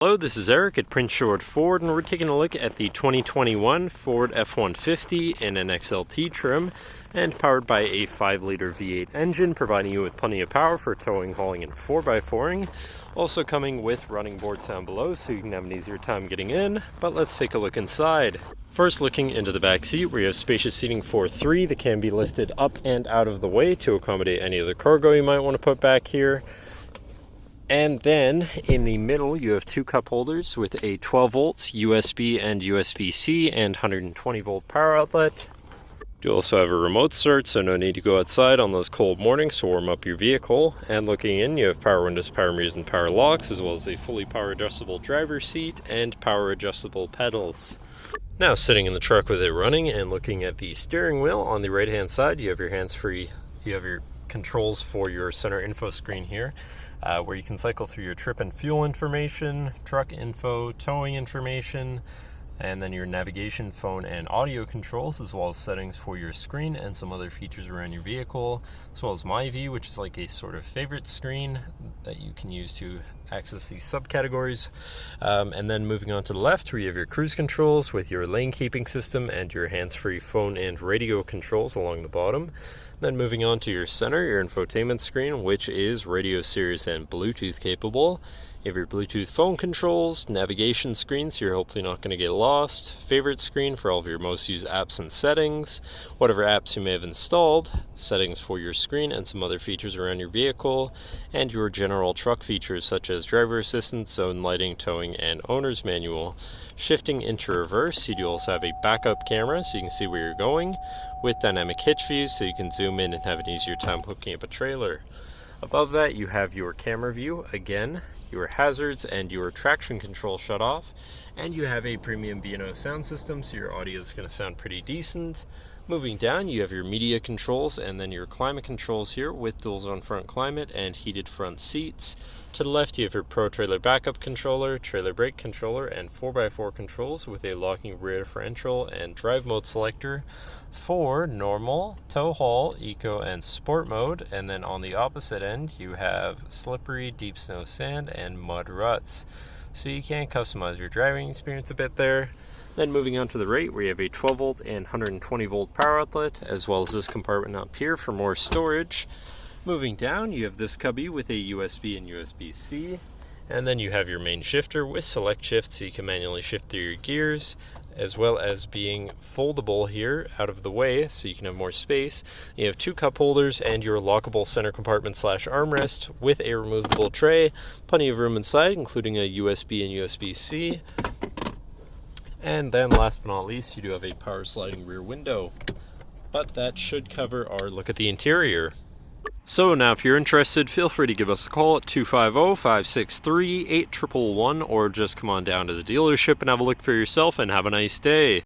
Hello, this is Eric at Prince George Ford, and we're taking a look at the 2021 Ford F-150 in an XLT trim and powered by a 5-liter V8 engine, providing you with plenty of power for towing, hauling, and 4x4ing. Also coming with running boards down below so you can have an easier time getting in, but let's take a look inside. First, looking into the back seat, where you have spacious seating for 3 that can be lifted up and out of the way to accommodate any other cargo you might want to put back here. And then in the middle, you have 2 cup holders with a 12 volts USB and USB-C and 120 volt power outlet. You also have a remote start, so no need to go outside on those cold mornings to warm up your vehicle. And looking in, you have power windows, power mirrors, and power locks, as well as a fully power adjustable driver's seat and power adjustable pedals. Now, sitting in the truck with it running and looking at the steering wheel, on the right hand side, you have your hands-free, you have your controls for your center info screen here. Where you can cycle through your trip and fuel information, truck info, towing information, and then your navigation, phone, and audio controls, as well as settings for your screen and some other features around your vehicle, as well as My View, which is like a sort of favorite screen that you can use to access these subcategories. And then moving on to the left, where you have your cruise controls with your lane keeping system and your hands-free phone and radio controls along the bottom. Then moving on to your center, your infotainment screen, which is radio, Sirius, and Bluetooth capable. You have your Bluetooth phone controls, navigation screen, so you're hopefully not going to get lost, favorite screen for all of your most used apps and settings, whatever apps you may have installed, settings for your screen, and some other features around your vehicle, and your general truck features such as driver assistance, zone lighting, towing, and owner's manual. Shifting into reverse, you do also have a backup camera so you can see where you're going, with dynamic hitch views so you can zoom in and have an easier time hooking up a trailer. Above that, you have your camera view, again, your hazards and your traction control shut off, and you have a premium B&O sound system, so your audio is going to sound pretty decent. Moving down, you have your media controls and then your climate controls here with dual zone front climate and heated front seats. To the left, you have your Pro Trailer Backup Controller, Trailer Brake Controller, and 4x4 controls with a locking rear differential and drive mode selector for normal, tow haul, eco, and sport mode. And then on the opposite end, you have slippery, deep snow, sand, and mud ruts. So you can customize your driving experience a bit there. Then moving on to the right, where you have a 12 volt and 120 volt power outlet, as well as this compartment up here for more storage. Moving down, you have this cubby with a USB and USB-C. And then you have your main shifter with select shift so you can manually shift through your gears, as well as being foldable here out of the way so you can have more space. You have 2 cup holders and your lockable center compartment / armrest with a removable tray. Plenty of room inside, including a USB and USB-C. And then last but not least, you do have a power sliding rear window. But that should cover our look at the interior. So now if you're interested, feel free to give us a call at 250-563-8111 or just come on down to the dealership and have a look for yourself, and have a nice day.